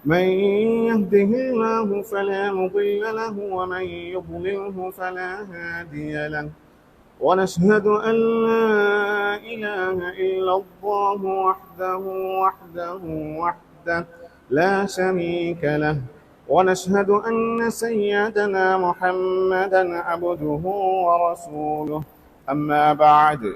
من يهده الله فلا مضل له ومن يضلله فلا هادي له ونشهد أن لا إله إلا الله وحده لا شريك له ونشهد أن سيدنا محمدا عبده ورسوله أما بعد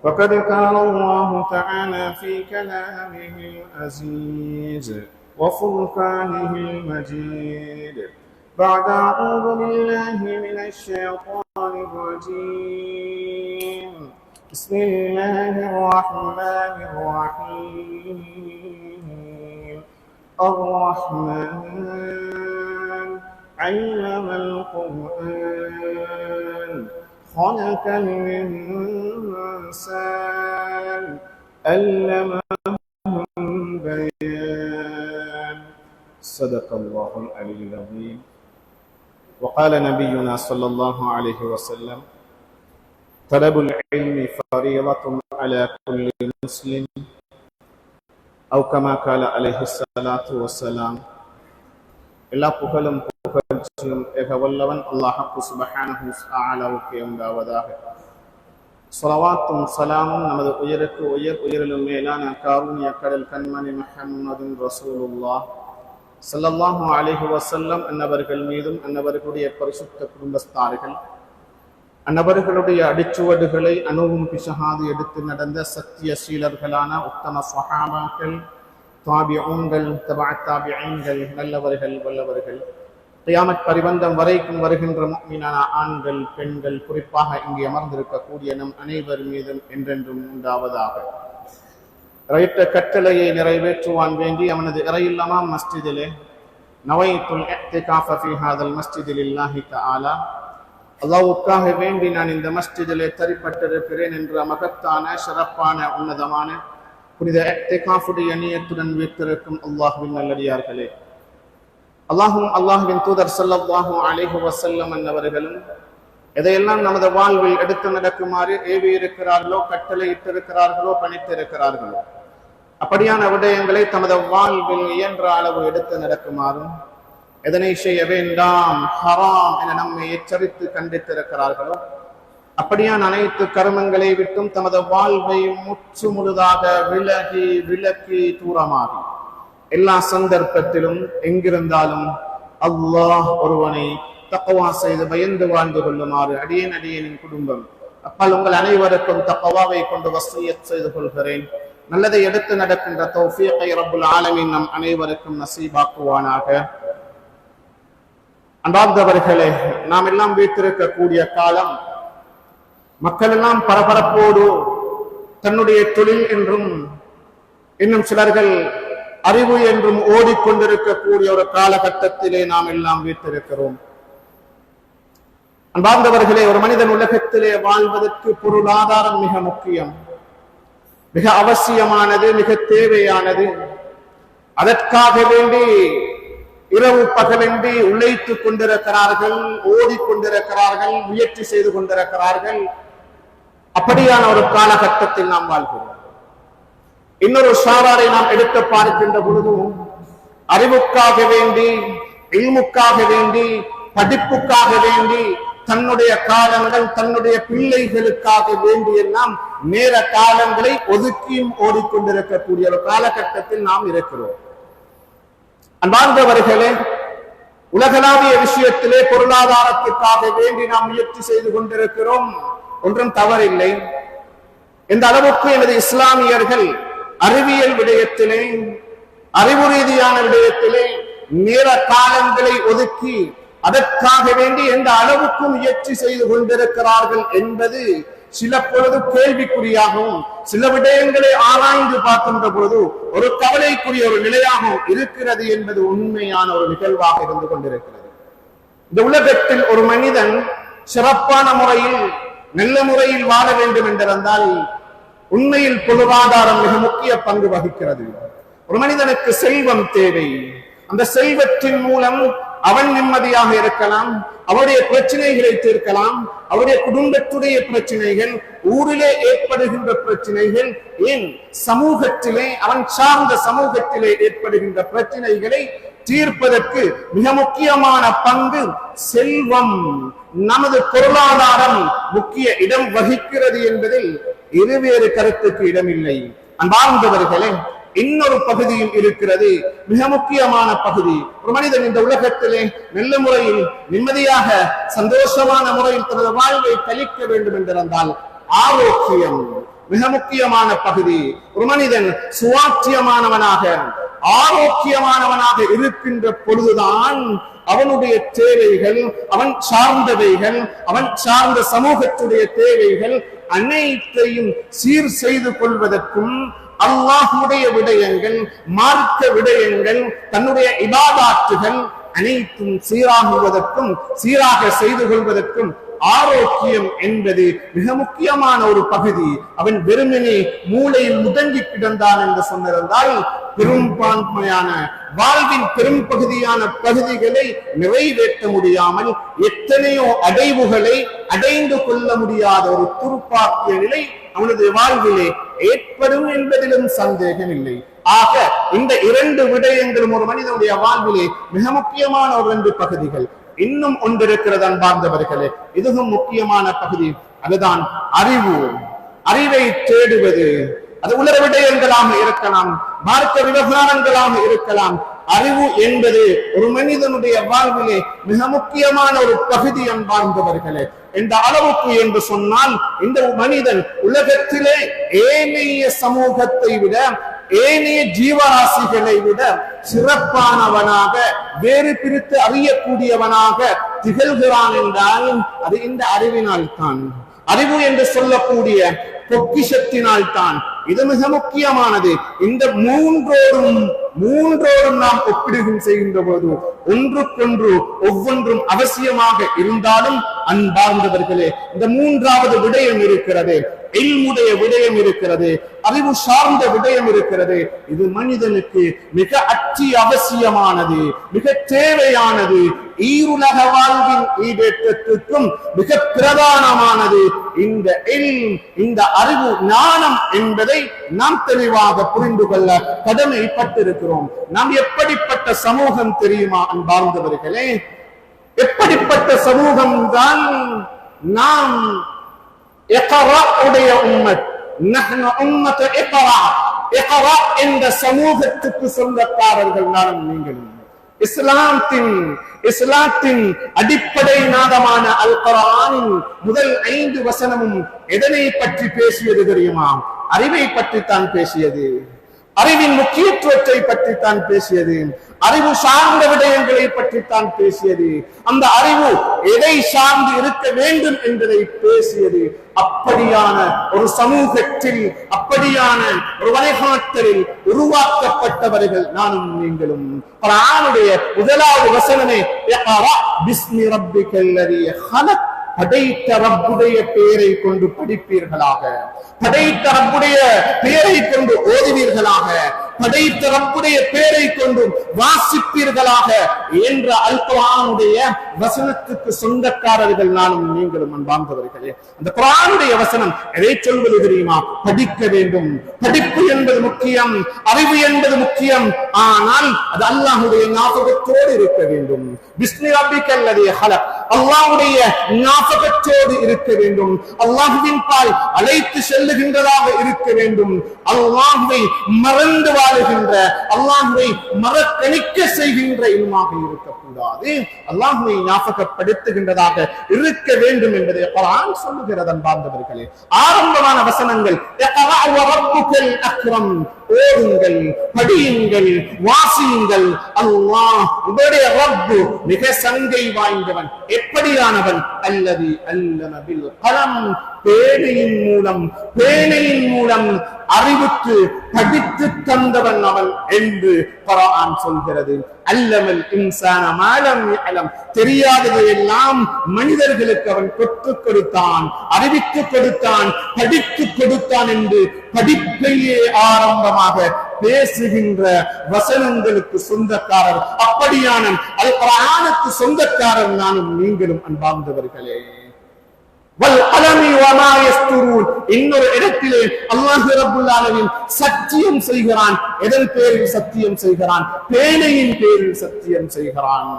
فقد قال الله تعالى في كلامه العزيز وفرقانه المجيد بعد أعوذ بالله من الشيطان الرجيم بسم الله الرحمن الرحيم الرحمن علم القرآن خلق الإنسان علمه البيان صدق الله العلي العظيم وقال نبينا صلى الله عليه وسلم طلب العلم فريضة على كل مسلم أو كما قال عليه الصلاة والسلام எல்லா புகழும் புகழ்ச்சியும் ஏக வல்லவன் அல்லாஹ் சுப்ஹானஹு வ தஆலாவுக்கே உண்டாவதாக. ஸலவாத்தும் ஸலாமும் நமது உயிருக்கு உயிரிலும் மேலான காருண்ய கடல் கண்மணி முஹம்மது ரசூலுல்லாஹ் ஸல்லல்லாஹு அலைஹி வஸல்லம் அன்னவர்கள் மீதும் அன்னவர்களுடைய பரிசுத்த குடும்பஸ்தார்கள் அன்னவர்களுடைய அடிச்சுவடுகளை அணுவும் பிசகாது எடுத்து நடந்த சத்திய சீலர்களான உத்தம ஸஹாபாக்கள் தாபிஊன்கள் தபஅத்தாபிஈன்கள் நல்லவர்கள் வல்லவர்கள் கியாமத் பரிபந்தம் வரைக்கும் வருகின்ற முஃமினான ஆண்கள் பெண்கள் குறிப்பாக இங்கே அமர்ந்திருக்கக்கூடிய நம் அனைவர் மீதும் என்றென்றும் உண்டாவதாக. ரைட்ட கட்டளையை நிறைவேற்றுவான் வேண்டி அவனது இறையில்லமாம் மஸ்ஜிதிலே நவைத்துல் இஅ்திகாஃப ஃபீ ஹாதல் மஸ்ஜிதி லில்லாஹி தஆலா அல்லாஹ்வுக்காக வேண்டி நான் இந்த மஸ்ஜிதிலே தரிப்பட்டிருக்கிறேன் என்ற மகத்தான சிறப்பான உன்னதமான புனித இஅ்திகாஃபுடைய நியத்துடன் வீற்றிருக்கும் அல்லாஹ்வின் நல்லடியார்களே, அல்லாஹ்வின் தூதர் ஸல்லல்லாஹு அலைஹி வஸல்லம் அன்னவர்களும் எதையெல்லாம் நமது வாழ்வில் எடுத்து நடக்குமாறு ஏவி இருக்கிறார்களோ, கட்டளையிட்டிருக்கிறார்களோ, பணித்திருக்கிறார்களோ அப்படியான விடயங்களை தமது வாழ்வில் இயன்ற அளவு எடுத்து நடக்குமாறும், எதனை செய்ய வேண்டாம் ஹராம் என நம்மை எச்சரித்து கண்டித்திருக்கிறார்களோ அப்படியான அனைத்து கர்மங்களை விட்டும் தமது வாழ்வை முற்று முழுதாக விலக்கி தூரமாகி எல்லா சந்தர்ப்பத்திலும் எங்கிருந்தாலும் அல்லாஹ் ஒருவனை தக்வா செய்து பயந்து வாழ்ந்து கொள்ளுமாறு அடியேனின் குடும்பம் அப்பால் உங்கள் அனைவருக்கும் தக்வாவை கொண்டு வசியத் செய்து கொள்கிறேன். நல்லதை எடுத்து நடக்கின்ற தௌஃபீகை ரப்புல் ஆலமீன் நம் அனைவருக்கும் நசீபாக்குவானாக. அன்பார்ந்தவர்களே, நாம் எல்லாம் வீட்டிருக்கக்கூடிய காலம் மக்கள் எல்லாம் பரபரப்போடு தன்னுடைய தொழில் என்றும் இன்னும் சிலர்கள் அறிவு என்றும் ஓடிக்கொண்டிருக்கக்கூடிய ஒரு காலகட்டத்திலே நாம் எல்லாம் வீட்டிருக்கிறோம். அன்பார்ந்தவர்களே, ஒரு மனிதன் உலகத்திலே வாழ்வதற்கு பொருளாதாரம் மிக முக்கியம், மிக அவசியமானது, மிக தேவையானது. அதற்காக வேண்டி இரவு பகலின்றி உழைத்துக் கொண்டிருக்கிறார்கள், ஓடிக்கொண்டிருக்கிறார்கள், முயற்சி செய்து கொண்டிருக்கிறார்கள். அப்படியான ஒரு காலகட்டத்தில் நாம் வாழ்கிறோம். இன்னொரு சாராரை நாம் எடுத்து பார்க்கின்ற பொழுதும் அறிவுக்காக வேண்டி, இல்முக்காக வேண்டி, படிப்புக்காக வேண்டி தன்னுடைய காலங்கள், தன்னுடைய பிள்ளைகளுக்காக வேண்டி எல்லாம் நேர காலங்களை ஒதுக்கியும் ஓடிக்கொண்டிருக்கக்கூடிய ஒரு காலகட்டத்தில் நாம் இருக்கிறோம். அன்பார்ந்தவர்களே, உலகளாவிய விஷயத்திலே பொருளாதாரத்திற்காக வேண்டி நாம் முயற்சி செய்து கொண்டிருக்கிறோம், ஒன்றும் தவறில்லை. இந்த அளவுக்கு எனது இஸ்லாமியர்கள் அறிவியல் விடயத்திலே, அறிவு ரீதியான விடயத்திலே நேர காலங்களை ஒதுக்கி அதற்காக வேண்டி எந்த அளவுக்கு முயற்சி செய்து கொண்டிருக்கிறார்கள் என்பது சில பொழுது கேள்விக்குறியாகவும், சில விடயங்களை ஆராய்ந்து பார்க்கின்ற பொழுது ஒரு கவலைக்குரிய ஒரு நிலையாகவும் இருக்கிறது என்பது உண்மையான ஒரு நிகழ்வாக இருந்து கொண்டிருக்கிறது. இந்த உலகத்தில் ஒரு மனிதன் சிறப்பான முறையில், நல்ல முறையில் வாழ வேண்டும் என்றிருந்தால் உண்மையில் பொருளாதாரம் மிக முக்கிய பங்கு வகிக்கிறது. ஒரு மனிதனுக்கு செல்வம் தேவை. அந்த செல்வத்தின் மூலம் அவன் நிம்மதியாக இருக்கலாம், அவருடைய பிரச்சனைகளை தீர்க்கலாம், அவருடைய குடும்பத்துடைய பிரச்சனைகள், ஊரிலே ஏற்படுகின்ற பிரச்சனைகள், ஏன் சமூகத்திலே அவன் சார்ந்த சமூகத்திலே ஏற்படுகின்ற பிரச்சனைகளை தீர்ப்பதற்கு மிக முக்கியமான பங்கு செல்வம், நமது பொருளாதாரம் முக்கிய இடம் வகிக்கிறது என்பதில் இருவேறு கருத்துக்கு இடமில்லை. அன்பார்ந்தவர்களே, இன்னொரு பகுதியும் இருக்கிறது, மிக முக்கியமான பகுதி. ஒரு மனிதன் இந்த உலகத்திலே நல்ல முறையில் நிம்மதியாக சந்தோஷமான முறையில் தனது வாழ்வை கழிக்க வேண்டும் என்றிருந்தால் ஆரோக்கியம் மிக முக்கியமான பகுதி. ஒரு மனிதன் சுவாட்சியமானவனாக ஆரோக்கியமானவனாக இருக்கின்ற பொழுதுதான் அவனுடைய தேவைகள், அவன் சார்ந்தவைகள், அவன் சார்ந்த சமூகத்துடைய தேவைகள் அனைத்தையும் சீர் செய்து கொள்வதற்கும், அல்லாஹ்வுடைய விடயங்கள், மார்க்க விடயங்கள், தன்னுடைய இபாதத்துகள் அனைத்தும் சீராகுவதற்கும் சீராக செய்து கொள்வதற்கும் ஆரோக்கியம் என்பது மிக முக்கியமான ஒரு பகுதி. அவன் வெறுமனே மூளையில் முடங்கி கிடந்தான் என்று சொன்னிருந்தால் பெரும்பான்மையான வாழ்வின் பெரும் பகுதியான பகுதிகளை நிறைவேற்ற முடியாமல் எத்தனையோ அடைவுகளை அடைந்து கொள்ள முடியாத ஒரு துர்ப்பாக்கிய நிலை அவனது வாழ்விலே ஏற்படும் என்பதிலும் சந்தேகம் இல்லை. ஆக இந்த இரண்டு விடயங்களும் ஒரு மனிதனுடைய வாழ்விலே மிக முக்கியமான ஒரு இரண்டு பகுதிகள். இன்னும் ஒன்று இருக்கிறது அன்பார்ந்தவர்களே, இதுவும் முக்கியமான பகுதி. அதுதான் அறிவு. அறிவை தேடுவது, அது உலக விடயங்களாக இருக்கலாம், மார்க்க விவகாரங்களாக இருக்கலாம். அறிவு என்பது ஒரு மனிதனுடைய வாழ்விலே மிக முக்கியமான ஒரு பகுதி அன்பார்ந்தவர்களே. இந்த அளவுக்கு என்று சொன்னால் இந்த மனிதன் உலகத்திலே ஏனைய சமூகத்தை விட, ஏனைய ஜீவராசிகளை விட சிறப்பானவனாக, வேறு பிரித்து அறியக்கூடியவனாக திகழ்கிறான் என்றால் அது இந்த அறிவினால் தான். அறிவு என்று சொல்லக்கூடிய பொக்கிஷத்தினால் தான். இது மிக முக்கியமானது. இந்த மூன்றோடும் நாம் ஒப்பிடுகும் செய்கின்ற போது ஒன்றுக்கொன்று ஒவ்வொன்றும் அவசியமாக இருந்தாலும் அன்பார்ந்தவர்களே, இந்த மூன்றாவது விடயம் இருக்கிறது, இல்முடைய விடயம் இருக்கிறது, அறிவு சார்ந்த விடயம் இருக்கிறது. இது மனிதனுக்கு மிக அவசியமானது, மிக தேவையானது, ஈருலக வாழ்வின் ஈடேற்றத்திற்கும் மிக பிரதானமானது. இந்த அறிவு ஞானம் என்பதை நாம் தெளிவாக புரிந்து கொள்ள கடமைப்பட்டிருக்கிறோம். நாம் எப்படிப்பட்ட சமூகம் தெரியுமா அன்பார்ந்தவர்களே? எப்படிப்பட்ட சமூகம் தான் நாம்? உடைய உம்மத், நஹ்னு உம்மத்து இக்ரா. இக்ரா என்ற சமூகத்துக்கு சொந்தக்காரர்கள் நானும் நீங்களும். இஸ்லாத்தின் அடிப்படை நாதமான அல் குர்ஆனின் முதல் 5 வசனமும் எதனை பற்றி பேசியது தெரியுமா? அறிவை பற்றி தான் பேசியது. அறிவின் முக்கியத்துவத்தை பற்றி தான் பேசியது. அறிவு சார்ந்த விடயங்களை பற்றி தான் பேசியது. அந்த அறிவு எதை சார்ந்து இருக்க வேண்டும் என்பதை பேசியது. அப்படியான ஒரு சமூகத்தில், அப்படியான ஒரு வழிகாட்டலில் உருவாக்கப்பட்டவர்கள் நானும் நீங்களும். குர்ஆனுடைய முதலாவது வசனமே இக்ரா பிஸ்மி ரப்பிக்கல்லதீ ஹலக். படைத்த ரப்புடைய பெயரை கொண்டு படிப்பீர்களாக, படைத்த ரப்புடைய பெயரை கொண்டு ஓதுவீர்களாக, படைத்த ரப்புடைய பெயரை கொண்டு வாசிப்பீர்களாக என்ற அல் குர்ஆனுடைய வசனத்துக்கு சொந்தக்காரர்கள் நானும் நீங்களும் அன்பார்ந்தவர்களே. அந்த குர்ஆனுடைய வசனம் எதை சொல்வது தெரியுமா? படிக்க வேண்டும். படிப்பு என்பது முக்கியம், அறிவு என்பது முக்கியம். ஆனால் அது அல்லாஹ்வுடைய ஞாபகத்தோடு இருக்க வேண்டும். பிஸ்மி ரப்பிக்கல்லதீ ஹலக், அல்லாஹ்வுடைய ஞாபகத்தோடு இருக்க வேண்டும். அல்லாஹ்வின் பால் அழைத்து செல்லுகின்றதாக இருக்க வேண்டும். அல்லாஹ்வை மறந்து வாழுகின்ற, அல்லாஹ்வை மறக்கணிக்க செய்கின்ற இல்மாக இருக்கக்கூடாது. அல்லாஹ்வை ஞாபகப்படுத்துகின்றதாக இருக்க வேண்டும் என்பதை குர்ஆன் சொல்லுகிறது அன்பார்ந்தவர்களே. ஆரம்பமான வசனங்கள் இக்ரா வ ரப்புக்கல் அக்ரம், ஓதுங்கள், படியுங்கள், வாசியுங்கள். அல்லாஹ் உங்களுடைய ரப்பு மிக சங்கை வாய்ந்தவன். எப்படியானவன்? அல்லதி அல்லம பில் கலம், பேனையின் மூலம் அறிவுக்கு படித்து தந்தவன் அவன் என்று குர்ஆன் சொல்கிறது. அல்லமல் இன்சான மா லம் யஅலம், தெரியாததை எல்லாம் மனிதர்களுக்கு அவன் கற்றுக் கொடுத்தான், அறிவித்து கொடுத்தான், படித்து கொடுத்தான் என்று படிப்பையே ஆரம்பமாக பேசுகின்ற வசனங்களுக்கு சொந்தக்காரர். அப்படியான அல் குர்ஆனுக்கு சொந்தக்காரர் நானும் நீங்களும் அன்பார்ந்தவர்களே. இன்னொரு இடத்திலே அல்லாஹ் ரப்பல் ஆலமீன் சத்தியம் செய்கிறான். எதன் பேரில் சத்தியம் செய்கிறான்? பேழையின் பேரில் சத்தியம் செய்கிறான்.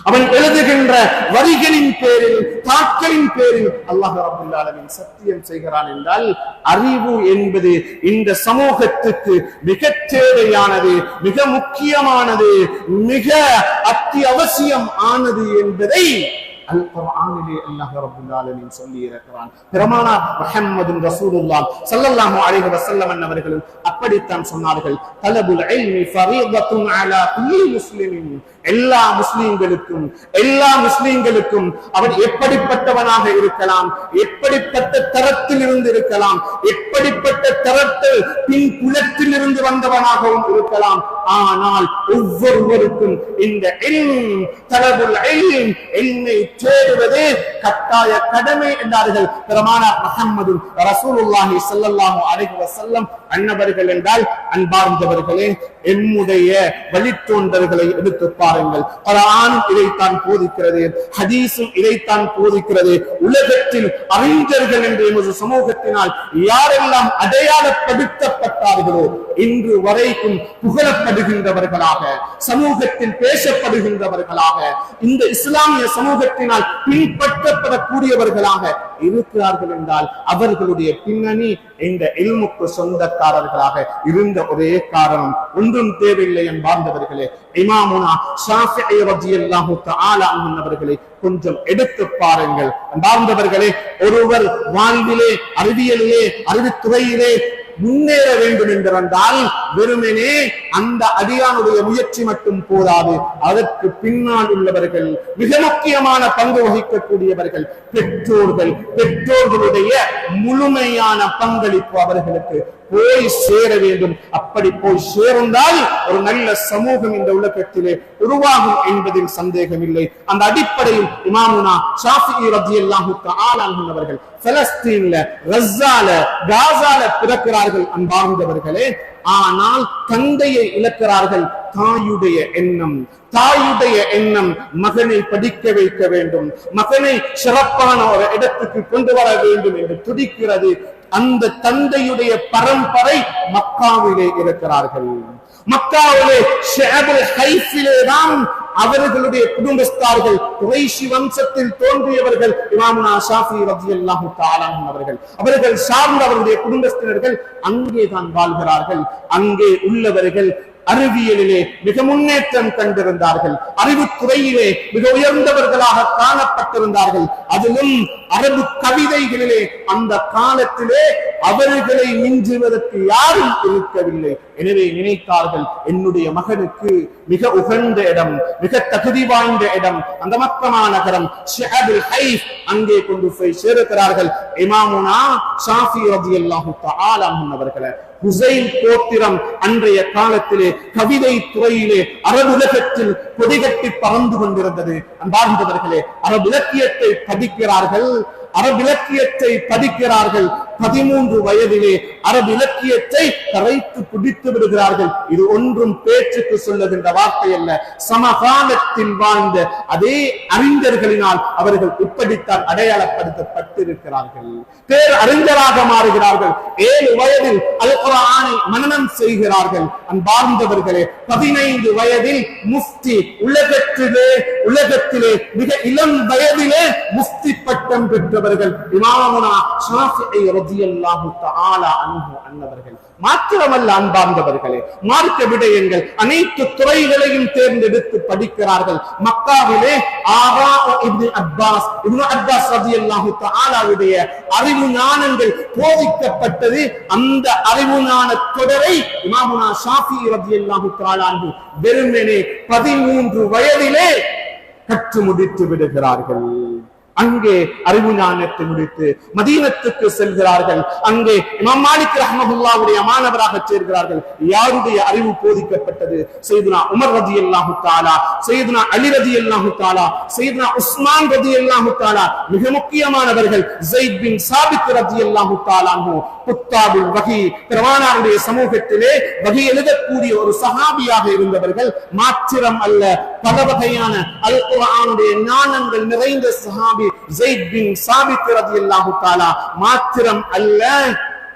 அவன் எழுதுகின்ற வரிகளின் பேரில், தாட்களின் பேரில் அல்லாஹ் ரப்பல் ஆலமீன் சத்தியம் செய்கிறான் என்றால், அறிவு என்பது இந்த சமூகத்துக்கு மிக தேவையானது, மிக முக்கியமானது, மிக அத்தியாவசியம் ஆனது என்பதை அல் குர்ஆனிலே அல்லாஹ் ரப்பல் ஆலமீன் சொல்லி இருக்கிறான். பெருமானார் முஹம்மது ரசூலுல்லாஹ் ஸல்லல்லாஹு அலைஹி வஸல்லம் அவர்களும் அப்படித்தான் சொன்னார்கள். தலபுல் இல்மி ஃபரீதத்துன் அலா குல்லி முஸ்லிமின். எல்லா முஸ்லிம்களுக்கும் அவன் எப்படிப்பட்டவனாக இருக்கலாம், எப்படிப்பட்ட தரத்தில் இருந்து இருக்கலாம், எப்படிப்பட்ட தரத்தில் பின் குலத்தில் இருந்து வந்தவனாகவும் இருக்கலாம். ஆனால் ஒவ்வொருவருக்கும் இந்த தலபுல் இல்மை தேடுவது கட்டாய கடமை என்றார்கள் பெருமானார் முஹம்மது ரசூலுல்லாஹி ஸல்லல்லாஹு அலைஹி வஸல்லம் அன்னவர்கள். என்றால் அன்பார்ந்தவர்களே, எம்முடைய வழித்தோன்றல்களை எடுத்து பாருங்கள். குர்ஆன் இதைத்தான் போதிக்கிறது, ஹதீஸும் இதைத்தான் போதிக்கிறது. உலகத்தில் அறிஞர்கள் என்ற எமது சமூகத்தினால் யாரெல்லாம் அடையாளப்படுத்தப்பட்டார்களோ, இன்று வரைக்கும் புகழப்படுகின்றவர்களாக, சமூகத்தில் பேசப்படுகின்றவர்களாக, இந்த இஸ்லாமிய சமூகத்தினால் பின்பற்றப்படக்கூடியவர்களாக இருக்கிறார்கள் என்றால் அவர்களுடைய பின்னணி இந்த இல்முக்கு சொந்தக்காரர்களாக இருந்த ஒரே காரணம். ஒன்றும் தேவையில்லை என்பார்ந்தவர்களே. இமாமுனா ஷாஃபிஈ ரலியல்லாஹு தஆலா அன்ஹு அவர்களை கொஞ்சம் எடுத்து பாருங்கள். என்பார்ந்தவர்களே, ஒருவர் வாழ்விலே, அறிவியலிலே, அறிவுத்துறையிலே முன்னேற வேண்டும் என்றால் வெறுமனே அந்த அடியானுடைய முயற்சி மட்டும் போதாது. அதற்கு பின்னால் உள்ளவர்கள், மிக முக்கியமான பங்கு வகிக்கக்கூடியவர்கள் பெற்றோர்கள். பெற்றோர்களுடைய முழுமையான பங்களிப்பு அவர்களுக்கு போய் சேர வேண்டும். அப்படி போய் சேர்ந்தால் ஒரு நல்ல சமூகம் இந்த உலகத்திலே உருவாகும் என்பதில் சந்தேகம் இல்லை. அந்த அடிப்படையில் இமாமுனா ஷாஃபிஈ ரலியல்லாஹு தஆலா அன்ஹு அவர்கள் பலஸ்தீன்ல, ரஸால, காஸால பிறக்கிறார்கள் அன்பார்ந்தவர்களே. ஆனால் தந்தையை இழக்கிறார்கள். தாயுடைய எண்ணம் மகனை படிக்க வைக்க வேண்டும், மகனை சிறப்பான ஒரு இடத்துக்கு கொண்டு வர வேண்டும் என்று துடிக்கிறது. அந்த தந்தையுடைய பரம்பரை மக்காவிலே இருக்கிறார்கள். மக்காவிலே ஷஅபுல் ஹைஃபிலே தான் அவர்களுடைய குடும்பஸ்தார்கள், குறைஷி வம்சத்தில் தோன்றியவர்கள் இமாமுனா ஷாஃபிஈ ரலியல்லாஹு தஆலா அவர்கள். அவர்கள் சார்ந்த அவருடைய குடும்பத்தினர்கள் அங்கே தான் வாழ்கிறார்கள். அங்கே உள்ளவர்கள் அறிவியலிலே மிக முன்னேற்றம் கண்டிருந்தார்கள், அறிவுத்துறையிலே மிக உயர்ந்தவர்களாக காணப்பட்டிருந்தார்கள். அதிலும் அரபு கவிதைகளிலே அந்த காலத்திலே அவர்களை மிஞ்சுவதற்கு யாரும் இருக்கவில்லை. எனவே நினைத்தார்கள், என்னுடைய மகனுக்கு மிக உகந்த இடம், மிக தகுதி வாய்ந்த இடம் அந்த மக்கமா நகரம் ஷஅபுல் ஹைஃப். அங்கே கொண்டு போய் சேர்க்கிறார்கள். இமாமுனா ஷாஃபிஈ ரலியல்லாஹு தஆலா அன்ஹு அவர்கள் ஹுசைன் கோத்திரம் அன்றைய காலத்திலே கவிதை துறையிலே அரபு உலகத்தில் கொடிகட்டி பறந்து கொண்டிருந்தது. அன்பார்ந்தவர்களே, அரபு இலக்கியத்தை படிக்கிறார்கள். 13 வயதிலே அரபு இலக்கியத்தை கரைத்து குடித்து விடுகிறார்கள். இது ஒன்றும் பேச்சுக்கு சொல்லுகின்ற வார்த்தை அல்ல. சமகாலத்தில் வாழ்ந்த அதே அறிஞர்களினால் அவர்கள் இப்படித்தான் அடையாளப்படுத்தப்பட்டிருக்கிறார்கள். பேர் அறிஞராக மாறுகிறார்கள். 7 வயதில் அல் குர்ஆனை மனனம் செய்கிறார்கள். அன்பார்ந்தவர்களே, 15 வயதில் முஃப்தி, உலகத்திலே மிக இளம் வயதிலே முஃப்தி பட்டம் பெற்றவர்கள் இமாமுனா ஷாஃபிஈ ரலியல்லாஹு தஆலா அன்ஹு அன்னவர்கள். மாத்திரமல்ல அன்பார்ந்தவர்களே, மார்க்க விடயங்கள் அனைத்து துறைகளையும் தேர்ந்தெடுத்து படிக்கிறார்கள். மக்காவிலே இப்னு அப்பாஸ் ரலியல்லாஹு தஆலாவுடைய அறிவு ஞானங்கள் போதிக்கப்பட்டது. அந்த அறிவு ஞான தொடரை இமாமுனா ஷாஃபிஈ ரலியல்லாஹு தஆலா அன்ஹு வெறுமனே 13 வயதிலே கற்று முடித்து விடுகிறார்கள். அங்கே அறிவு ஞானத்தை முடித்து மதீனத்துக்கு செல்கிறார்கள். அங்கே இமாம் மாலிக் ரஹ்மத்துல்லாஹுடைய மாணவராக சேர்கிறார்கள். யாருடைய அறிவு போதிக்கப்பட்டது? சையதுனா உமர் ரலியல்லாஹு தஆலா, சையதுனா அலி ரலியல்லாஹு தஆலா, சையதுனா உஸ்மான் ரலியல்லாஹு தஆலா, மிக முக்கியமானவர்கள் ஸைத் பின் சாபித் ரலியல்லாஹு தஆலா அன்ஹு, குத்தாபுல் வஹி, பெருமானாருடைய சமூகத்திலே வஹி எழுதக்கூடிய ஒரு சஹாபியாக இருந்தவர்கள். மாத்திரம் அல்ல, பல வகையான அல் குர்ஆனுடைய ஞானங்கள் நிறைந்த சஹாபி ஸைத் பின் சாபித் ரலியல்லாஹு தஆலா. மாத்திரம் அல்ல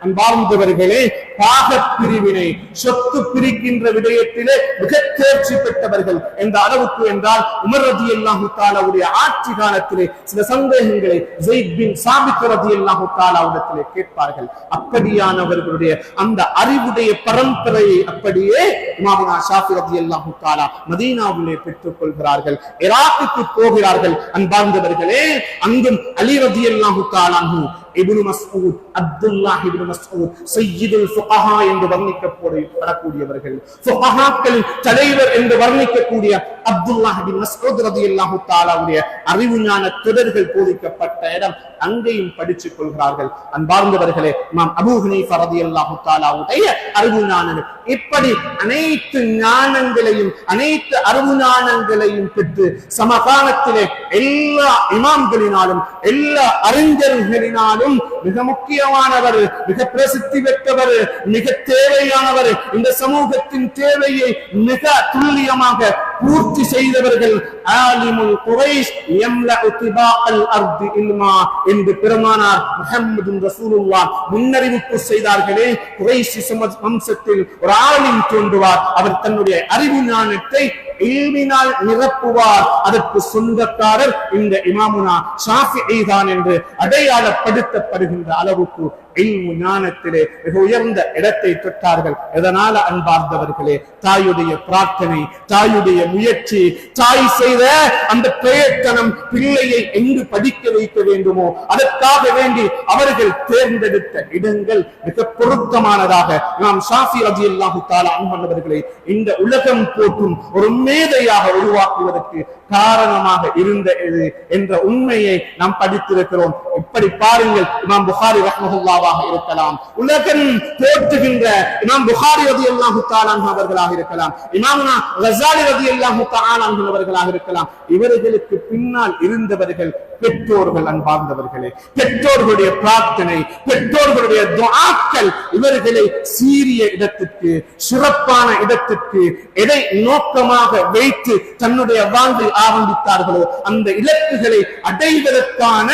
அன்பார்ந்தவர்களே, பாகப் பிரிவினை, சொத்து பிரிக்கின்ற விடயத்திலே மிக தேர்ச்சி பெற்றவர்கள். எந்த அளவுக்கு என்றால், உமர் ரலியல்லாஹு தஆலாவுடைய ஆட்சி காலத்திலே சில சந்தேகங்களை ஸைத் பின் சாபித் ரலியல்லாஹு தஆலாவிடத்திலே கேட்பார்கள். அப்படியானவர்களுடைய அந்த அறிவுடைய பரம்பரையை அப்படியே இமாமுனா ஷாஃபி ரலியல்லாஹு தஆலா மதீனாவிலே பெற்றுக் கொள்கிறார்கள். இராக்குக்கு போகிறார்கள். அன்பார்ந்தவர்களே, அங்கும் அலி ரலியல்லாஹு தஆலா அன்ஹு, இப்னு மஸ்ஊத், அப்துல்லாஹ் இப்னு மஸ்ஊத் சையீதுல் ஃபுகஹா என்று வர்ணிக்கப்படக்கூடியவர்கள், ஃபுகஹாக்களின் தலைவர் என்று வர்ணிக்கக்கூடிய அப்துல்லாஹ் இப்னு மஸ்ஊத் ரலியல்லாஹு தஆலாவுடைய அறிவு ஞான தொடர்கள் போதிக்கப்பட்ட இடம். அங்கேயும் படித்துக் கொள்கிறார்கள். அன்பார்ந்தவர்களே, இமாம் அபூ ஹனீஃபா ரலியல்லாஹு தஆலாவுடைய அறிவு ஞானங்கள், இப்படி அனைத்து ஞானங்களையும் அனைத்து அறிவு ஞானங்களையும் பெற்று சமகாலத்திலே எல்லா இமாம்களினாலும் எல்லா அறிஞர்களினாலும் மிக முக்கியமானவர், மிக பிரசித்தி பெற்றவர், மிக தேவையானவர், இந்த சமூகத்தின் தேவையை மிக துல்லியமாக பூர்த்தி செய்தவர்கள் ஆலிமுல் குரைஷ் யம்லஉ திபாஅல் அர்தி இல்மா என்று பெருமானார் முஹம்மது ரசூலுல்லாஹ் முன்னறிவிப்பு செய்தார்களே. குரைஷ் வம்சத்தில் ஒரு ஆலிம் தோன்றுவார். அவர் தன்னுடைய அறிவு ஞானத்தை இல்மினால் நிரப்புவார். அதற்கு சொந்தக்காரர் இந்த இமாமுனா ஷாஃபிஈ தான் என்று அடையாளப்படுத்தப்படுகின்ற அளவுக்கு இல்மு ஞானத்திலே மிக உயர்ந்த இடத்தை தொட்டார்கள். எதனால அன்பார்ந்தவர்களே, தாயுடைய பிரார்த்தனை, தாயுடைய முயற்சி, தாய் செய்த அந்த பிரயத்தனம், பிள்ளையை எங்கு படிக்க வைக்க வேண்டுமோ அதற்காக வேண்டி அவர்கள் தேர்ந்தெடுத்த இடங்கள் மிக பொருத்தமானதாக இமாம் ஷாஃபி ரலியல்லாஹு தஆலா அன்ஹு இந்த உலகம் போற்றும் ஒரு மேதையாக உருவாக்குவதற்கு காரணமாக இருந்தது என்ற உண்மையை நாம் படித்திருக்கிறோம். இப்படி பாருங்கள், இமாம் புகாரி ரஹ்மத்துல்லாஹாக இருக்கலாம், உலகம் போற்றுகின்ற இமாம் புகாரி ரலியல்லாஹு தஆலா அன்ஹு அவர்களாக இருக்கலாம், இமாமுனா கஸாலி ரலியல்லாஹு தஆலா அன்ஹு அவர்களாக இருக்கலாம். இவர்களுக்கு பின்னால் இருந்தவர்கள் பெற்றோர்கள். அன்பார்ந்தவர்களே, பெற்றோர்களுடைய பிரார்த்தனை, பெற்றோர்களுடைய துஆக்கள் இவர்களை சீரிய இடத்திற்கு, சிறப்பான இடத்திற்கு எதை நோக்கமாக வைத்து தன்னுடைய வாழ்வில் ஆரம்பித்தார்களோ அந்த இலக்குகளை அடைவதற்கான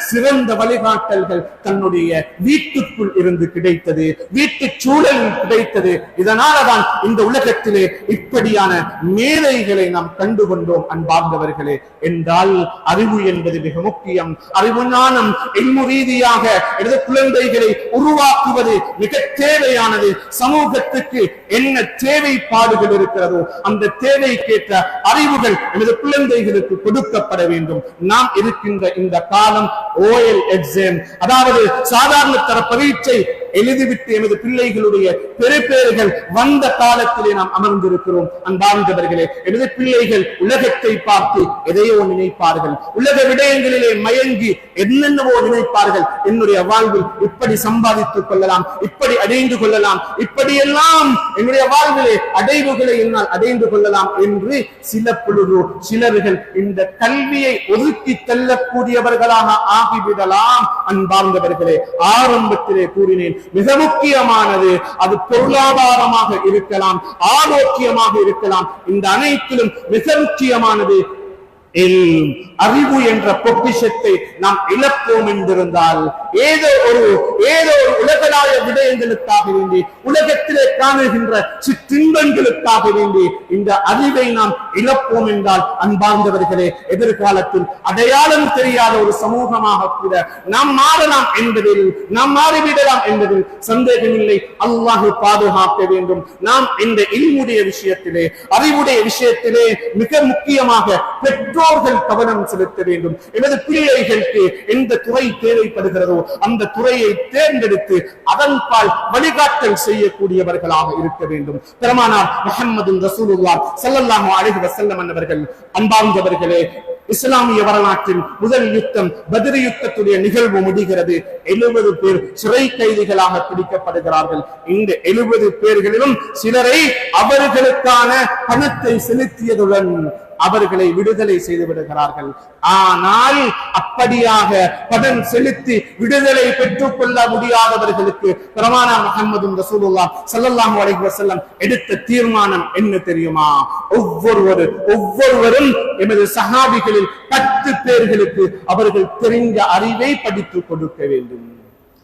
சிறந்த வழிகாட்டல்கள் தன்னுடைய வீட்டுக்குள் இருந்து கிடைத்தது, வீட்டு சூழலில் கிடைத்தது. இதனாலதான் இந்த உலகத்திலே இப்படியான மேதைகளை நாம் கண்டுகொண்டோம். அன்பார்ந்தவர்களே, என்றால் அறிவு என்பது மிக முக்கியம். அறிவு ஞானம் இல்மு ரீதியாக எனது குழந்தைகளை உருவாக்குவது மிக தேவையானது. சமூகத்துக்கு என்ன தேவைப்பாடுகள் இருக்கிறதோ அந்த தேவைக்கேற்ற அறிவுகள் எனது குழந்தைகளுக்கு கொடுக்கப்பட வேண்டும். நாம் இருக்கின்ற இந்த காலம் OL எக்ஸாம், அதாவது சாதாரண தர பரீட்சை எழுதிவிட்டு எமது பிள்ளைகளுடைய பெறுபேறுகள் வந்த காலத்திலே நாம் அமர்ந்திருக்கிறோம். அன்பார்ந்தவர்களே, எனது பிள்ளைகள் உலகத்தை பார்த்து எதையோ நினைப்பார்கள், உலக விடயங்களிலே மயங்கி என்னென்னவோ நினைப்பார்கள். என்னுடைய வாழ்வில் இப்படி சம்பாதித்துக் கொள்ளலாம், இப்படி அடைந்து கொள்ளலாம், இப்படியெல்லாம் என்னுடைய வாழ்விலே அடைவுகளை என்னால் அடைந்து கொள்ளலாம் என்று சில பொழுது சிலர்கள் இந்த கல்வியை ஒதுக்கி தள்ளக்கூடியவர்களாக ஆகிவிடலாம். அன்பார்ந்தவர்களே, ஆரம்பத்திலே கூறினேன், மிக முக்கியமானது அது பொருளாதாரமாக இருக்கலாம், ஆரோக்கியமாக இருக்கலாம். இந்த அனைத்திலும் மிக முக்கியமானது அறிவு என்ற பொக்கிஷத்தை நாம் இழப்போம் என்றிருந்தால், ஏதோ ஒரு உலகளாய விடயங்களுக்காக வேண்டி, உலகத்திலே காணுகின்ற சிற்றின்பங்களுக்காக வேண்டி இந்த அறிவை நாம் இழப்போம் என்றால், அன்பார்ந்தவர்களே, எதிர்காலத்தில் அடையாளம் தெரியாத ஒரு சமூகமாக கூட நாம் மாறலாம் என்பதில், நாம் மாறிவிடலாம் என்பதில் சந்தேகமில்லை. அல்லாஹ் பாதுகாக்க வேண்டும். நாம் இந்த இல்முடைய விஷயத்திலே, அறிவுடைய விஷயத்திலே மிக முக்கியமாக பெற்றோர்கள் கவனம் செலுத்த வேண்டும். எனது பிள்ளைகளுக்கு எந்த துறை தேவைப்படுகிறதோ அந்த துறையை தேர்ந்தெடுத்து அதன் பால் வழிகாட்டல் செய்யக்கூடியவர்களாக இருக்க வேண்டும். பெருமானார் முஹம்மது ரசூலுல்லாஹ் ஸல்லல்லாஹு அலைஹி வஸல்லம் அவர்கள், அன்பார்ந்தவர்களே, இஸ்லாமிய வரலாற்றில் முதல் யுத்தம் பத்ர் யுத்தத்துடைய நிகழ்வு முடிகிறது. 70 பேர் சிறை கைதிகளாக பிடிக்கப்படுகிறார்கள். இந்த 70 பேர்களிலும் சிலரை அவர்களுக்கான பணத்தை செலுத்தியதுடன் அவர்களை விடுதலை செய்து விடுகிறார்கள். ஆனால் அப்படியாக பணம் செலுத்தி விடுதலை பெற்றுக் கொள்ள முடியாதவர்களுக்கு பெருமானார் முஹம்மது ரசூலுல்லாஹ் ஸல்லல்லாஹு அலைஹி வஸல்லம் எடுத்த தீர்மானம் என்ன தெரியுமா? ஒவ்வொருவரும் எமது சஹாபிகளில் 10 பேர்களுக்கு அவர்கள் தெரிந்த அறிவை படித்துக் கொடுக்க வேண்டும்.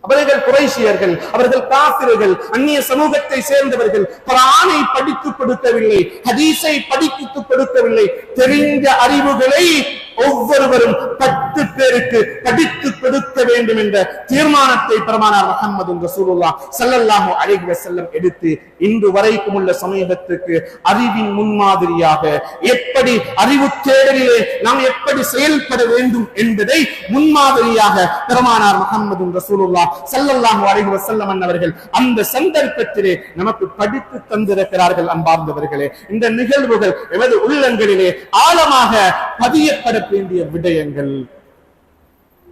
அவர்கள் குறைஷியர்கள், அவர்கள் காஃபிர்கள், அந்நிய சமூகத்தை சேர்ந்தவர்கள். குர்ஆனை படித்துக் கொடுக்கவில்லை, ஹதீஸை படித்துக் கொடுக்கவில்லை. தெரிந்த அறிவுகளை ஒவ்வொருவரும் 10 பேருக்கு படித்துக் கொடுக்க வேண்டும் என்ற தீர்மானத்தை பெருமானார் முஹம்மது ரசூலுல்லாஹ் ஸல்லல்லாஹு அலைஹி வஸல்லம் எடுத்து இன்று வரைக்கும் உள்ள சமூகத்துக்கு அறிவின் முன்மாதிரியாக எப்படி அறிவு தேடலிலே நாம் எப்படி செயல்பட வேண்டும் என்பதை முன்மாதிரியாக பெருமானார் முஹம்மது ரசூலுல்லாஹ் ஸல்லல்லாஹு அலைஹி வஸல்லம் அவர்கள் அந்த சந்தர்ப்பத்திலே நமக்கு படித்து தந்திருக்கிறார்கள். அன்பார்ந்தவர்களே, இந்த நிகழ்வுகள் எமது உள்ளங்களிலே ஆழமாக பதியப்பட வேண்டிய விடயங்கள்.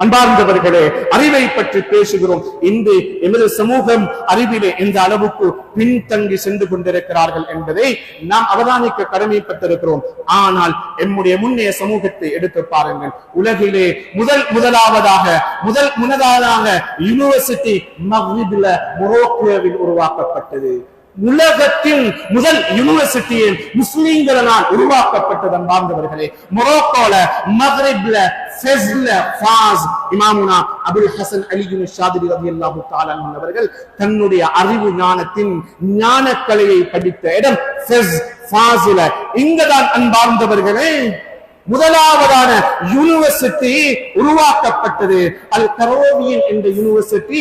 அன்பார்ந்தவர்களே, அறிவை பற்றி பேசுகிறோம். இன்று எமது சமூகம் அறிவிலே எந்த அளவுக்கு பின்தங்கி சென்று கொண்டிருக்கிறார்கள் என்பதை நாம் அவதானிக்க கடமைப்பட்டிருக்கிறோம். ஆனால் எம்முடைய முன்னைய சமூகத்தை எடுத்து பாருங்கள். உலகிலே முதலாவதாக யூனிவர்சிட்டி மக்ரிபில மொரோக்கோவில் உருவாக்கப்பட்டது. உலகத்தின் முதல் யூனிவர்சிட்டியில் முஸ்லிம்களால் உருவாக்கப்பட்டது. அன்பார்ந்தவர்களே, மொரோக்கோல மக்ரிப்ல ஃபெஸ்ல ஃபாஸ் இமாமுனா அபுல் ஹசன் அலி ஷாதிலி ரலியல்லாஹு தஆலா அன்ஹு அவர்கள் தன்னுடைய அறிவு ஞானத்தின் ஞானக்கலையை படித்த இடம் ஃபாஸ்ல. இங்கதான் அன்பார்ந்தவர்களே முதலாவதான யூனிவர்சிட்டி உருவாக்கப்பட்டது. அல் கரோவியன் என்ற யூனிவர்சிட்டி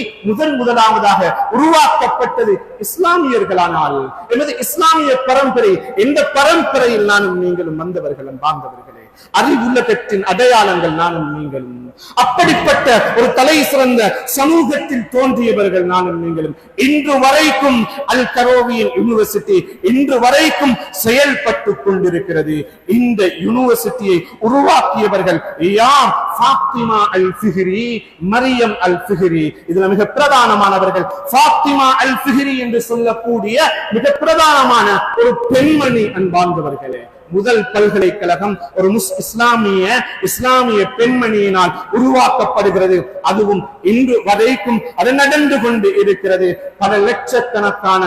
முதலாவதாக உருவாக்கப்பட்டது இஸ்லாமியர்களானால் எமது இஸ்லாமிய பரம்பரை. எந்த பரம்பரையில் நானும் நீங்களும் வந்தவர்கள் அன்பார்ந்தவர்களே, அறிவுலகத்தின் அடையாளங்கள் நானும் நீங்களும். அப்படிப்பட்ட ஒரு தலை சிறந்த சமூகத்தில் தோன்றியவர்கள் நானும் நீங்களும். இன்று வரைக்கும் அல் கரோவியன் யூனிவர்சிட்டி இன்று வரைக்கும் செயல்பட்டு கொண்டிருக்கிறது. இந்த யூனிவர்சிட்டியை உருவாக்கியவர்கள் யார்? ஃபாத்திமா அல் ஃபிஹ்ரி, மரியம் அல் ஃபிஹ்ரி. இதுல மிக பிரதானமானவர்கள் ஃபாத்திமா அல் ஃபிஹ்ரி என்று சொல்லக்கூடிய மிக பிரதானமான ஒரு பெண்மணி. அன்பார்ந்தவர்களே, முதல் பல்கலைக்கழகம் ஒரு இஸ்லாமிய பெண்மணியினால் உருவாக்கப்படுகிறது. அதுவும் இன்று வரைக்கும் அது நடந்து கொண்டு இருக்கிறது. பல லட்சக்கணக்கான